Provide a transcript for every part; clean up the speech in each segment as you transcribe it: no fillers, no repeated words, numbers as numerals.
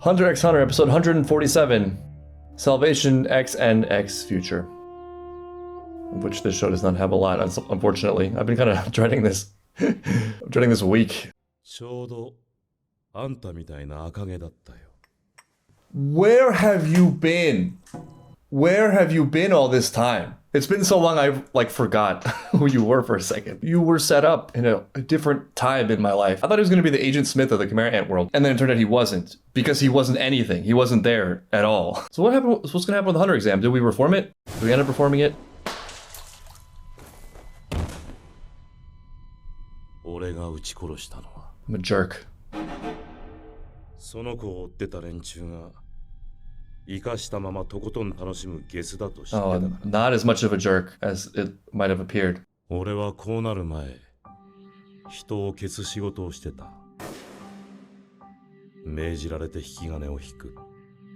Hunter x Hunter, episode 147, Salvation X and X Future, which this show does not have a lot, unfortunately. I've been kind of dreading this. I'm dreading this week. Where have you been? Where have you been all this time? It's been so long I forgot who you were for a second. You were set up in a different time in my life. I thought he was going to be the Agent Smith of the Chimera Ant world, and then it turned out he wasn't, because he wasn't anything. He wasn't there at all. So what happened? What's going to happen with the Hunter exam? Did we reform it? Did we end up reforming it? I'm a jerk. Oh, not as much of a jerk as it might have appeared.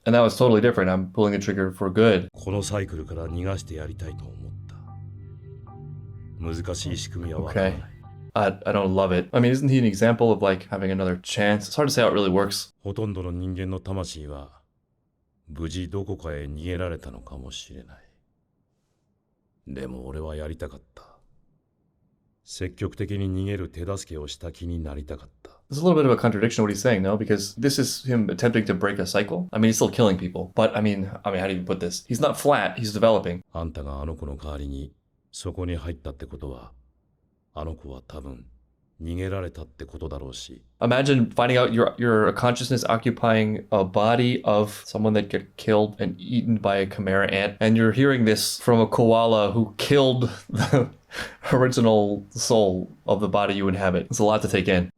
And that was totally different. I'm pulling the trigger for good. Okay. I don't love it. I mean, isn't he an example of having another chance? It's hard to say how it really works. There's a little bit of a contradiction in what he's saying, no? Because this is him attempting to break a cycle. I mean, he's still killing people. But I mean, how do you put this? He's not flat, he's developing. Imagine finding out you're a consciousness occupying a body of someone that get killed and eaten by a chimera ant, and you're hearing this from a koala who killed the original soul of the body you inhabit. It's a lot to take in.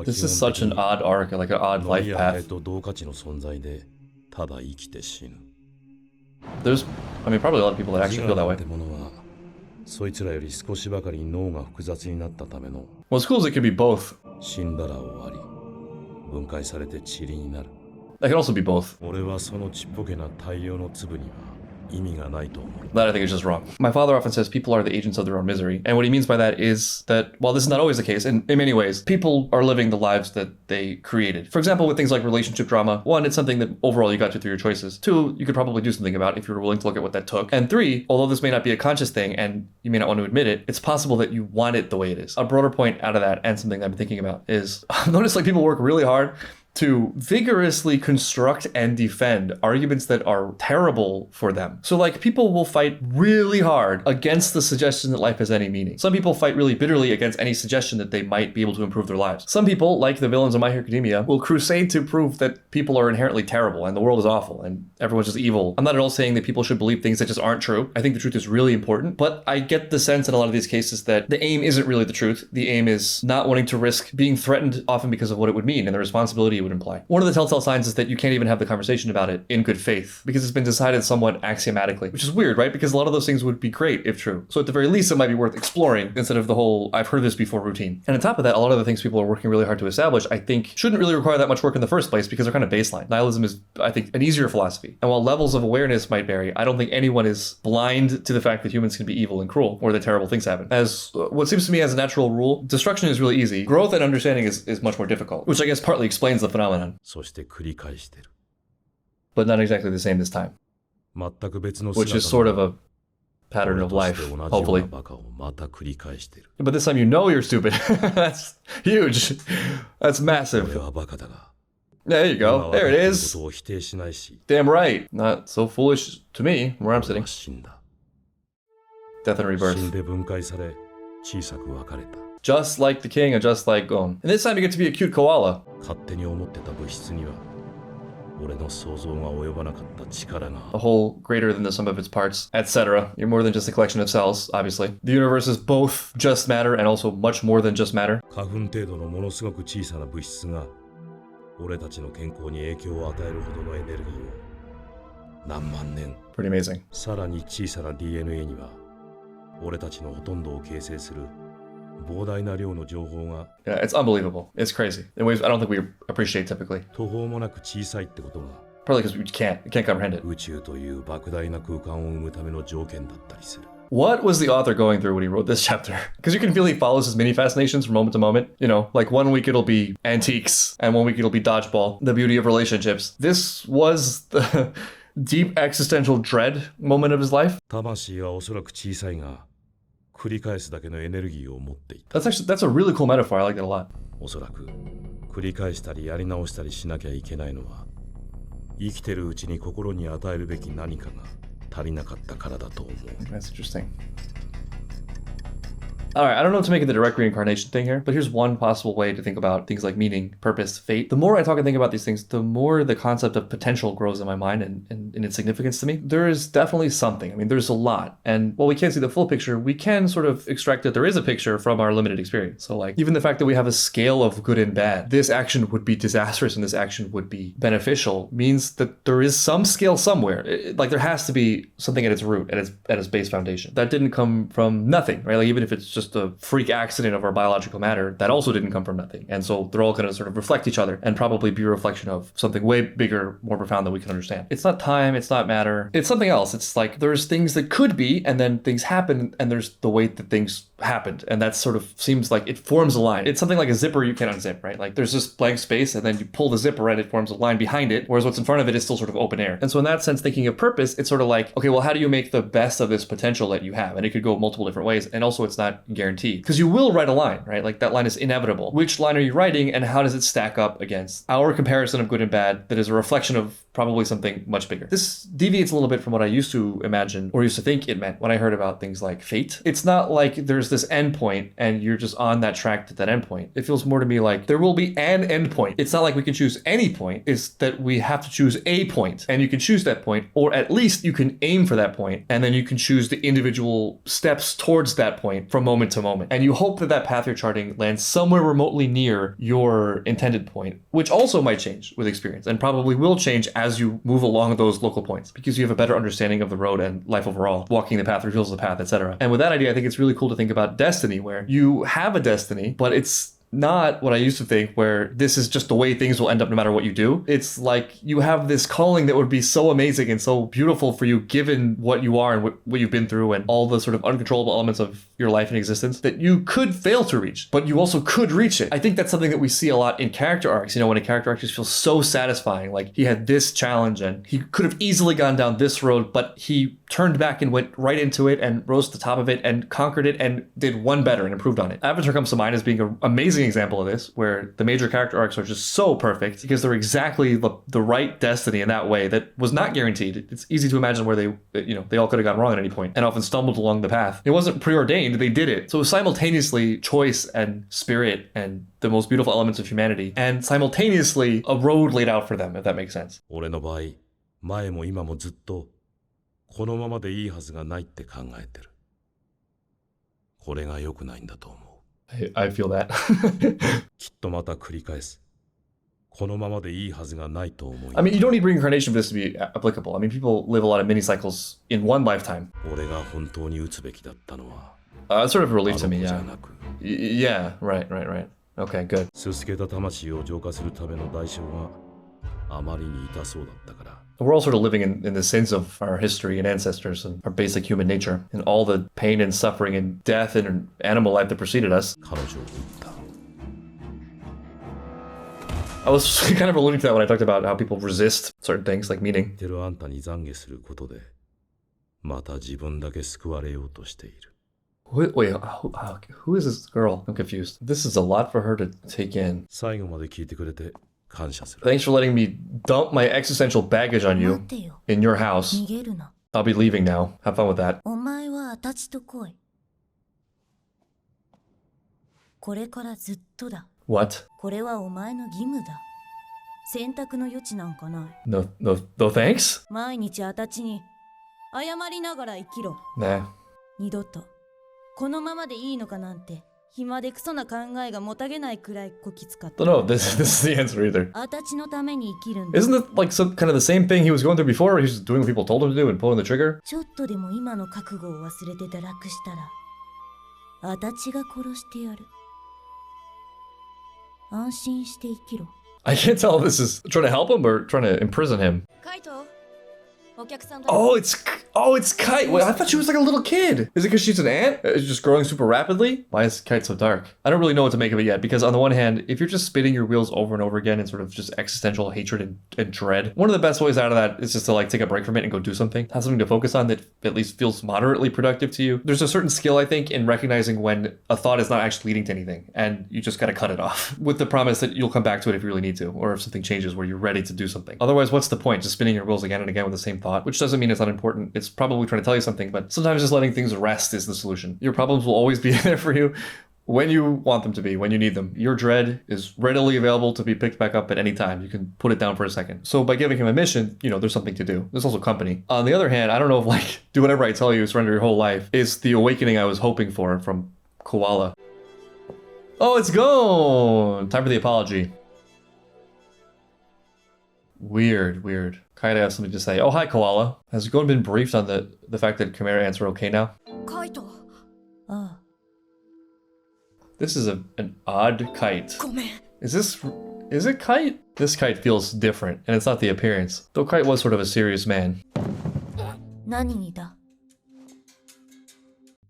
This is such an odd arc, like an odd life path. There's, probably a lot of people that actually feel that way. What's cool is it could be both. That can also be both. That I think is just wrong. My father often says people are the agents of their own misery. And what he means by that is that, while this is not always the case, and in many ways, people are living the lives that they created. For example, with things like relationship drama, one, it's something that overall you got to through your choices. Two, you could probably do something about if you were willing to look at what that took. And three, although this may not be a conscious thing and you may not want to admit it, it's possible that you want it the way it is. A broader point out of that, and something I've been thinking about, is I've noticed people work really hard to vigorously construct and defend arguments that are terrible for them. So people will fight really hard against the suggestion that life has any meaning. Some people fight really bitterly against any suggestion that they might be able to improve their lives. Some people, like the villains of My Hero Academia, will crusade to prove that people are inherently terrible and the world is awful and everyone's just evil. I'm not at all saying that people should believe things that just aren't true. I think the truth is really important, but I get the sense in a lot of these cases that the aim isn't really the truth. The aim is not wanting to risk being threatened, often because of what it would mean and the responsibility it would imply. One of the telltale signs is that you can't even have the conversation about it in good faith, because it's been decided somewhat axiomatically, which is weird, right? Because a lot of those things would be great if true. So at the very least, it might be worth exploring instead of the whole I've heard this before routine. And on top of that, a lot of the things people are working really hard to establish, I think, shouldn't really require that much work in the first place, because they're kind of baseline. Nihilism is, I think, an easier philosophy. And while levels of awareness might vary, I don't think anyone is blind to the fact that humans can be evil and cruel, or that terrible things happen. As what seems to me as a natural rule, destruction is really easy. Growth and understanding is much more difficult, which I guess partly explains the phenomenon. But not exactly the same this time. Which is sort of a pattern of life, hopefully. But this time you know you're stupid. That's huge. That's massive. There you go. There it is. Damn right. Not so foolish to me, where I'm sitting. Death and rebirth. Just like the king and just like Gon. And this time you get to be a cute koala. A whole greater than the sum of its parts, etc. You're more than just a collection of cells, obviously. The universe is both just matter and also much more than just matter. Pretty amazing. Yeah, it's unbelievable. It's crazy in ways I don't think we appreciate typically. Probably because we can't comprehend it. What was the author going through when he wrote this chapter? Because you can feel he follows his mini fascinations from moment to moment. You know, like one week it'll be antiques, and one week it'll be dodgeball, the beauty of relationships. This was the deep existential dread moment of his life. 魂はおそらく小さいが、繰り返すだけのエネルギーを持っていた。That's a really cool metaphor. I like that a lot. おそらく繰り返したりやり直したりしなきゃいけないのは、生きてるうちに心に与えるべき何かが足りなかったからだと思う。That's interesting. All right, I don't know to make it the direct reincarnation thing here, but here's one possible way to think about things like meaning, purpose, fate. The more I talk and think about these things, the more the concept of potential grows in my mind and in its significance to me. There is definitely something. I mean, there's a lot. And while we can't see the full picture, we can sort of extract that there is a picture from our limited experience. So like, even the fact that we have a scale of good and bad, this action would be disastrous and this action would be beneficial, means that there is some scale somewhere. Like there has to be something at its root, at its base foundation. That didn't come from nothing, right? Like even if it's just a freak accident of our biological matter, that also didn't come from nothing. And so they're all going to sort of reflect each other and probably be a reflection of something way bigger, more profound than we can understand. It's not time, it's not matter, it's something else. It's like there's things that could be, and then things happen, and there's the way that things happened. And that sort of seems like it forms a line. It's something like a zipper you can't unzip, right? Like there's this blank space, and then you pull the zipper and it forms a line behind it, whereas what's in front of it is still sort of open air. And so in that sense, thinking of purpose, it's sort of like, okay, well, how do you make the best of this potential that you have? And it could go multiple different ways. And also it's not guaranteed. Because you will write a line, right? Like that line is inevitable. Which line are you writing, and how does it stack up against our comparison of good and bad that is a reflection of probably something much bigger? This deviates a little bit from what I used to imagine or used to think it meant when I heard about things like fate. It's not like there's this endpoint and you're just on that track to that endpoint. It feels more to me like there will be an endpoint. It's not like we can choose any point. It's that we have to choose a point, and you can choose that point, or at least you can aim for that point, and then you can choose the individual steps towards that point from moment to moment. And you hope that that path you're charting lands somewhere remotely near your intended point, which also might change with experience and probably will change as you move along those local points because you have a better understanding of the road and life overall. Walking the path reveals the path, etc. And with that idea, I think it's really cool to think about destiny, where you have a destiny, but it's not what I used to think, where this is just the way things will end up no matter what you do. It's like you have this calling that would be so amazing and so beautiful for you given what you are and what you've been through and all the sort of uncontrollable elements of your life and existence, that you could fail to reach, but you also could reach it. I think that's something that we see a lot in character arcs. You know, when a character arc just feels so satisfying, like he had this challenge and he could have easily gone down this road, but he turned back and went right into it and rose to the top of it and conquered it and did one better and improved on it. Avatar comes to mind as being an amazing example of this, where the major character arcs are just so perfect because they're exactly the right destiny in that way that was not guaranteed. It's easy to imagine where they all could have gone wrong at any point and often stumbled along the path. It wasn't preordained, they did it. So it was simultaneously choice and spirit and the most beautiful elements of humanity, and simultaneously a road laid out for them, if that makes sense. 俺の場合、前も今もずっとこのままでいいはずがないって考えてる。これが良くないんだと思う。I feel that. きっとまた繰り返す。このままでいいはずがないと思い。I mean, you don't need reincarnation for this to be applicable. I mean, people live a lot of mini cycles in one lifetime. 俺が本当に打つべきだったのは。It's sort of a relief to me, yeah. Yeah, right. Okay, good. すすけた魂を浄化するための代償があまりに痛そうだったから。We're all sort of living in the sins of our history and ancestors and our basic human nature and all the pain and suffering and death and animal life that preceded us. I was kind of alluding to that when I talked about how people resist certain things like meaning. Wait, who is this girl? I'm confused. This is a lot for her to take in. Thanks for letting me dump my existential baggage on you in your house. I'll be leaving now. Have fun with that. What? No thanks? Nah. このままでいいのかなんて暇でクソな考えがもたげないくらいこき使った。No, this is the answer either. 私のために生きるんだ。 Isn't it like some kind of the same thing he was going through before? Where he was doing what people told him to do and pulling the trigger? ちょっとでも今の覚悟を忘れて堕落したら、私が殺してやる。安心して生きろ。 I can't tell if this is trying to help him or trying to imprison him. カイト、Oh, it's Kite. Wait, I thought she was like a little kid. Is it because she's an ant? It's just growing super rapidly? Why is Kite so dark? I don't really know what to make of it yet, because on the one hand, if you're just spinning your wheels over and over again in sort of just existential hatred and dread, one of the best ways out of that is just to like take a break from it and go do something. Have something to focus on that at least feels moderately productive to you. There's a certain skill, I think, in recognizing when a thought is not actually leading to anything, and you just gotta cut it off with the promise that you'll come back to it if you really need to, or if something changes where you're ready to do something. Otherwise, what's the point? Just spinning your wheels again and again with the same thought, which doesn't mean it's unimportant. It's probably trying to tell you something, but sometimes just letting things rest is the solution. Your problems will always be there for you when you want them to be, when you need them. Your dread is readily available to be picked back up at any time. You can put it down for a second. So by giving him a mission, you know, there's something to do. There's also company. On the other hand, I don't know if like, do whatever I tell you, surrender your whole life, is the awakening I was hoping for from Koala. Oh, it's gone! Time for the apology. Weird. Kite has something to say. Oh, hi, Koala. Has Gon been briefed on the fact that Chimera ants are okay now? This is an odd kite. Is it Kite? This Kite feels different, and it's not the appearance. Though Kite was sort of a serious man.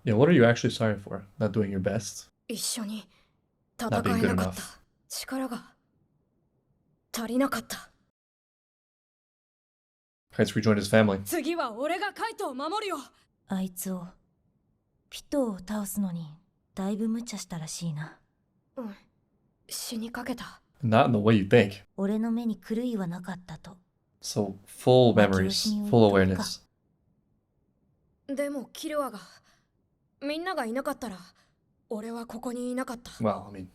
Yeah, what are you actually sorry for? Not doing your best? Not being good enough. Kite's rejoined his family. あいつをピトを倒すのにだいぶ無茶したらしいな。死にかけた。 Not in the way you think. 俺の目に狂いはなかったと。 So, full memories, full awareness. でもキルアがみんながいなかったら俺はここにいなかった。 Well, I mean,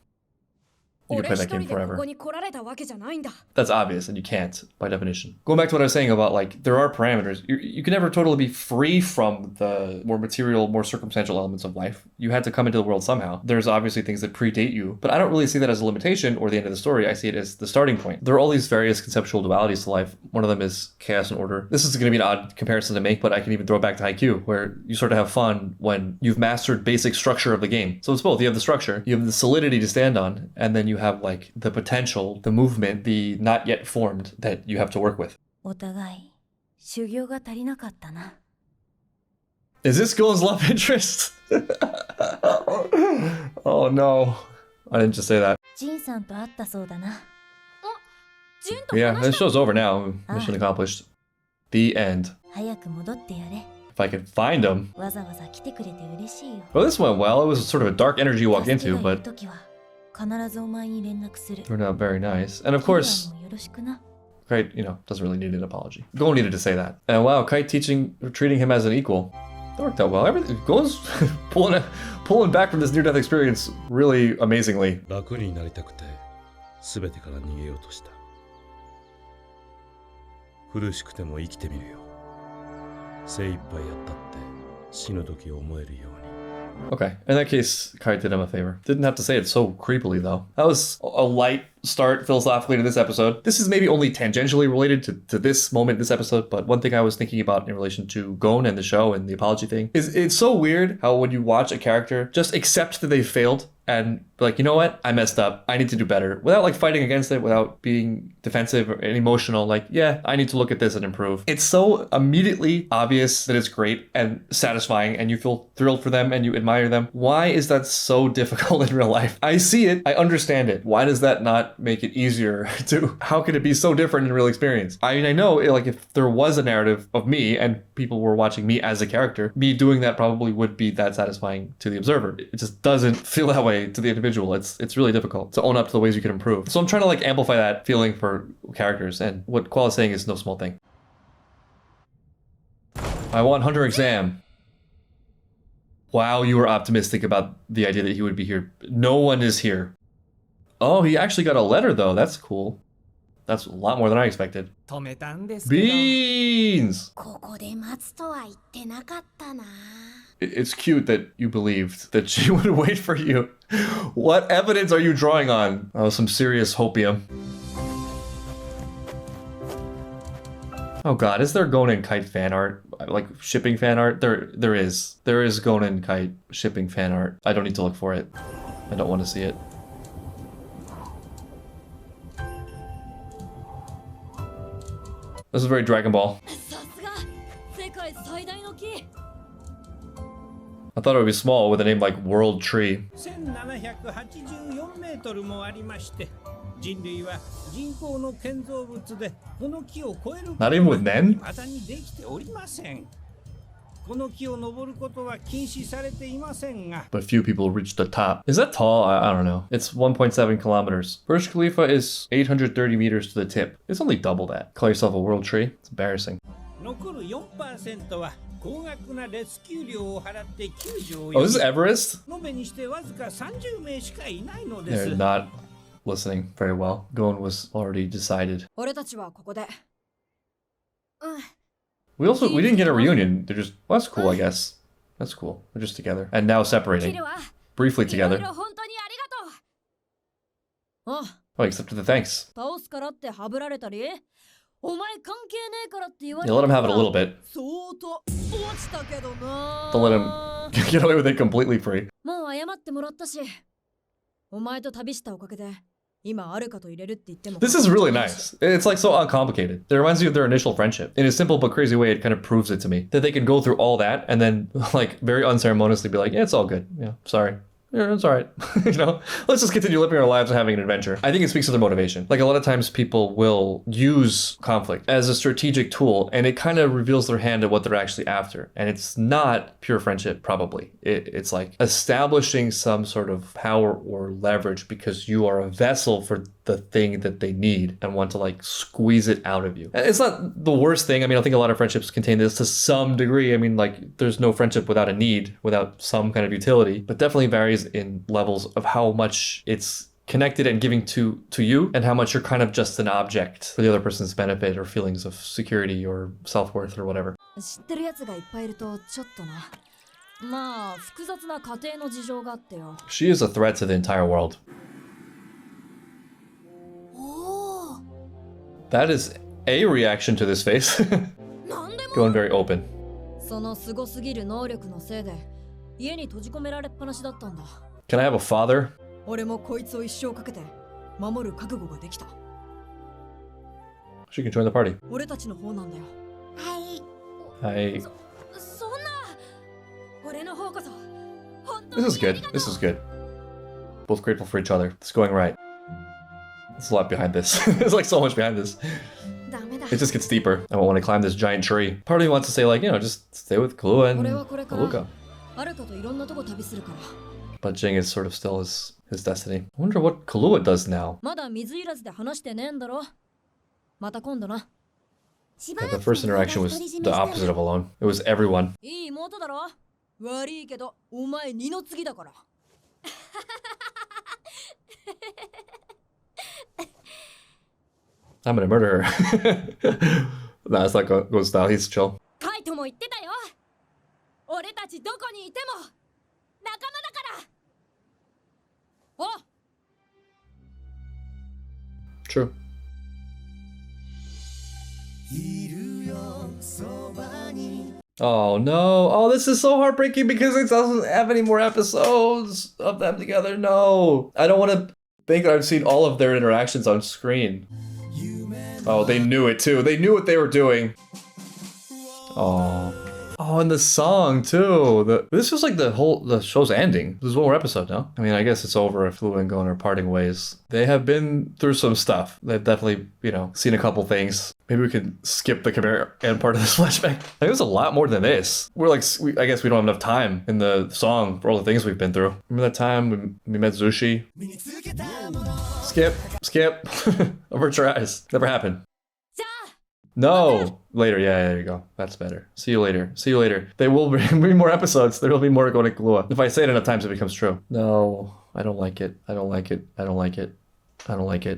you can play that game forever. ここに来られたわけじゃないんだ。 That's obvious, and you can't, by definition. Going back to what I was saying about, like, there are parameters. You can never totally be free from the more material, more circumstantial elements of life. You had to come into the world somehow. There's obviously things that predate you, but I don't really see that as a limitation or the end of the story. I see it as the starting point. There are all these various conceptual dualities to life. One of them is chaos and order. This is going to be an odd comparison to make, but I can even throw it back to Haikyuu, where you sort of have fun when you've mastered basic structure of the game. So it's both. You have the structure, you have the solidity to stand on, and then you have, like, the potential, the movement, the not yet formed that you have to work with. お互い修行が足りなかったな。 Is this Gon's love interest? Oh no. I didn't just say that. ジンさんと会ったそうだな。ジンと Yeah, 話 this した。 show's over now. Mission accomplished. The end. 早く戻ってやれ。 If I could find him. わざわざ来てくれて嬉しいよ。 Well, this went well. It was sort of a dark energy you walked 助け into, がいる but 時は必ずお前に連絡する。 turned out very nice. And of course, キルアもよろしくな。 Kite, you know, doesn't really need an apology. Gon needed to say that. And wow, Kite treating him as an equal. That worked out well. Everything Gon's pulling back from this near-death experience really amazingly. 楽になりたくて全てから逃げようとした。苦しくても生きてみるよ。精一杯やったって死ぬ時思えるように。 Okay, in that case, Kite did him a favor. Didn't have to say it so creepily, though. That was a light start philosophically to this episode. This is maybe only tangentially related to this moment, this episode, but one thing I was thinking about in relation to Gon and the show and the apology thing is it's so weird how when you watch a character just accept that they failed and be like, you know what, I messed up, I need to do better, without like fighting against it, without being defensive and emotional, like, yeah, I need to look at this and improve. It's so immediately obvious that it's great and satisfying and you feel thrilled for them and you admire them. Why is that so difficult in real life? I see it, I understand it. Why does that not make it easier to, how could it be so different in real experience? I mean, I know, like, if there was a narrative of me and people were watching me as a character, me doing that probably would be that satisfying to the observer. It just doesn't feel that way to the individual. It's really difficult to own up to the ways you can improve. So I'm trying to like amplify that feeling for characters, and what Koala's saying is no small thing. I want Hunter exam. Wow, you were optimistic about the idea that he would be here. No one is here. Oh, he actually got a letter though. That's cool. That's a lot more than I expected. 止めたんですけど Beans! ここで待つとは言ってなかったな。 It's cute that you believed that she would wait for you. What evidence are you drawing on? Oh, some serious hopium. Oh god, is there Gon and Kite fan art? Like shipping fan art? There is. There is Gon and Kite shipping fan art. I don't need to look for it. I don't want to see it. This is very Dragon Ball. I thought it would be small with a name like World Tree. 1784メートルもありまして、人類は人工の建造物でこの木を越えること Not even with men? まだにできておりません。この木を登ることは禁止されていませんが。 But few people reach the top. Is that tall? I don't know. It's 1.7 kilometers. Burj Khalifa is 830 meters to the tip. It's only double that. Call yourself a world tree? It's embarrassing. 残る 4% は高額なレスキュー料を払って救助を Oh, this is Everest? 延べにしてわずか30名しかいないので They're す。 not listening very well. Going was already decided. 俺たちはここで。We didn't get a reunion. They're just, well, that's cool, I guess. That's cool. They're just together. And now separating. キルは Briefly いろい together. ろ本当にありがとう。あ、 Oh, accepted the thanks. 倒すからってハブられたり、お前関係ねえからって言わ Yeah, れ let た him have it a little bit. 相当落ちたけどな。 Don't let him get away with it completely free. もう謝ってもらったし、お前と旅したおかげで今あるかと入れるって言っても This is really nice. It's like so uncomplicated. It reminds me of their initial friendship. In a simple but crazy way, it kind of proves it to me. That they can go through all that and then like very unceremoniously be like, yeah, it's all good. Yeah, sorry. Yeah, it's all right. You know, let's just continue living our lives and having an adventure. I think it speaks to their motivation. Like a lot of times people will use conflict as a strategic tool and it kind of reveals their hand at what they're actually after. And it's not pure friendship, probably. It's like establishing some sort of power or leverage because you are a vessel for the thing that they need and want to like squeeze it out of you. It's not the worst thing. I mean, I think a lot of friendships contain this to some degree. I mean, like there's no friendship without a need, without some kind of utility, but definitely varies in levels of how much it's connected and giving to you and how much you're kind of just an object for the other person's benefit or feelings of security or self-worth or whatever. 知ってるやつがいっぱいいるとちょっとな。まあ複雑な家庭の事情があってよ。 She is a threat to the entire world. That is a reaction to this face. なんでも Going very open. そのすごすぎる能力のせいで家に閉じ込められっぱなしだったんだ。 Can I have a father? 俺もこいつを一生かけて守る覚悟ができた。 She can join the party. 俺たちの方なんだよ。はい。 I... そんな俺の方こそ本当 This に is good. This is good. Both grateful for each other. It's going right. There's a lot behind this. There's like so much behind this. ダメだ。 It just gets deeper. I won't want to climb this giant tree. Part of me wants to say like, you know, just stay with Kahlua and 俺はこれから Aluka. あるかといろんなとこ旅するから。 But Ging is sort of still his destiny. I wonder what Kahlua does now. まだ水いらずで話してねえんだろ。また今度な。 Yeah, the first interaction was the opposite of alone. It was everyone. いい妹だろ。悪いけどお前二の次だから。 I'm gonna murder her. Nah, it's not Go's style. He's chill. カイトも言ってたよ。俺たちどこにいても仲間だから。お。 True. Oh no. Oh, this is so heartbreaking because it doesn't have any more episodes of them together. No. I don't want to think I've seen all of their interactions on screen. Oh, they knew it too. They knew what they were doing. Oh. Oh, and the song too. This was like the show's ending. There's one more episode now. I mean, I guess it's over if Lou and Gon are parting ways. They have been through some stuff. They've definitely, seen a couple things. Maybe we could skip the Khmer and part of this flashback. I think there's a lot more than this. I guess we don't have enough time in the song for all the things we've been through. Remember that time we met Zushi? Skip. Avert your eyes. Never happened. No! Later, yeah, there you go. That's better. See you later. There will be more episodes. There will be more going to Kahlua. If I say it enough times, it becomes true. No, I don't like it.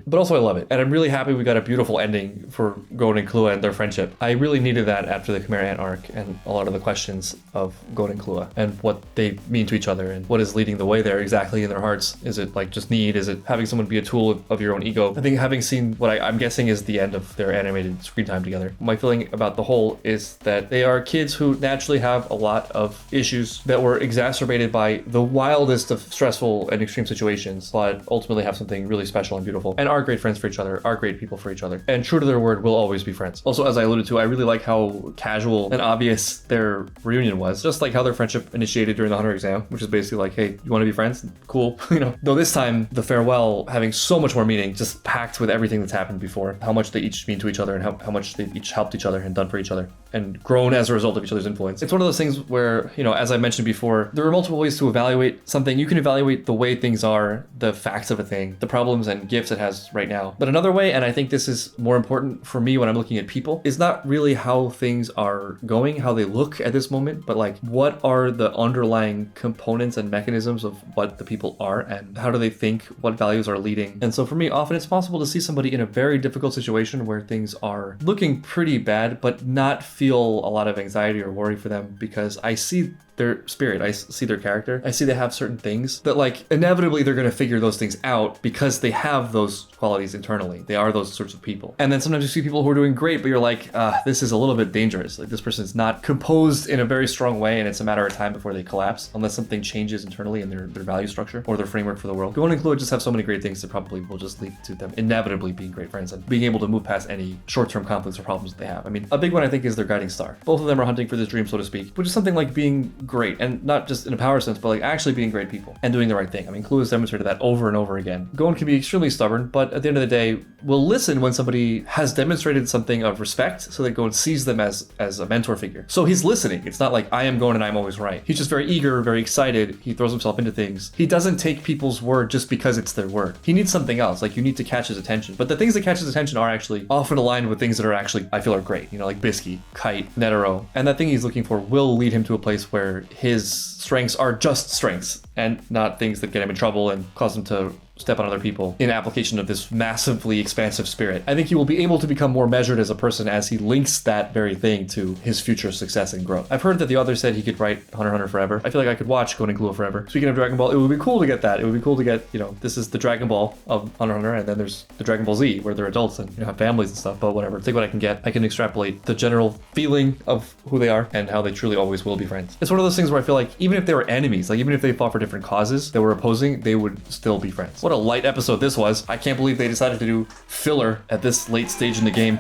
But also I love it. And I'm really happy we got a beautiful ending for Gon and Kahlua and their friendship. I really needed that after the Khmer Ant arc and a lot of the questions of Gon and Kahlua and what they mean to each other and what is leading the way there exactly in their hearts. Is it like just need? Is it having someone be a tool of your own ego? I think having seen what I'm guessing is the end of their animated screen time together, my feeling about the whole is that they are kids who naturally have a lot of issues that were exacerbated by the wildest of stressful and extreme situations, but ultimately have something really special special and beautiful, and are great friends for each other, are great people for each other, and true to their word, will always be friends. Also, as I alluded to, I really like how casual and obvious their reunion was, just like how their friendship initiated during the Hunter exam, which is basically like, hey, you want to be friends? Cool. Though this time, the farewell having so much more meaning, just packed with everything that's happened before, how much they each mean to each other and how much they each helped each other and done for each other and grown as a result of each other's influence. It's one of those things where, as I mentioned before, there are multiple ways to evaluate something. You can evaluate the way things are, the facts of a thing, the problems and gifts it has right now. But another way, and I think this is more important for me when I'm looking at people, is not really how things are going, how they look at this moment, but like what are the underlying components and mechanisms of what the people are and how do they think, what values are leading. And so for me, often it's possible to see somebody in a very difficult situation where things are looking pretty bad, but not feel a lot of anxiety or worry for them because I see their spirit, I see their character, I see they have certain things that like inevitably they're going to figure those things out because they have those qualities internally. They are those sorts of people. And then sometimes you see people who are doing great, but you're like, this is a little bit dangerous. Like this person's not composed in a very strong way and it's a matter of time before they collapse unless something changes internally in their value structure or their framework for the world. Going and Chloe just have so many great things that probably will just lead to them inevitably being great friends and being able to move past any short-term conflicts or problems that they have. I mean, a big one I think is their guiding star. Both of them are hunting for this dream, so to speak, which is something like being great, and not just in a power sense, but like actually being great people and doing the right thing. I mean, Clue has demonstrated that over and over again. Gon can be extremely stubborn, but at the end of the day, will listen when somebody has demonstrated something of respect so that Gon sees them as a mentor figure. So he's listening. It's not like I am Gon and I'm always right. He's just very eager, very excited. He throws himself into things. He doesn't take people's word just because it's their word. He needs something else. Like you need to catch his attention. But the things that catch his attention are actually often aligned with things that are actually, I feel, are great. Like Bisky, Kite, Netero. And that thing he's looking for will lead him to a place where his strengths are just strengths and not things that get him in trouble and cause him to step on other people in application of this massively expansive spirit. I think he will be able to become more measured as a person as he links that very thing to his future success and growth. I've heard that the author said he could write Hunter x Hunter forever. I feel like I could watch Gon and Clue forever. Speaking of Dragon Ball, it would be cool to get that. It would be cool to get, this is the Dragon Ball of Hunter x Hunter, and then there's the Dragon Ball Z where they're adults and have families and stuff, but whatever. Take what I can get. I can extrapolate the general feeling of who they are and how they truly always will be friends. It's one of those things where I feel like even if they were enemies, like even if they fought for different causes that were opposing, they would still be friends. What a light episode this was. I can't believe they decided to do filler at this late stage in the game.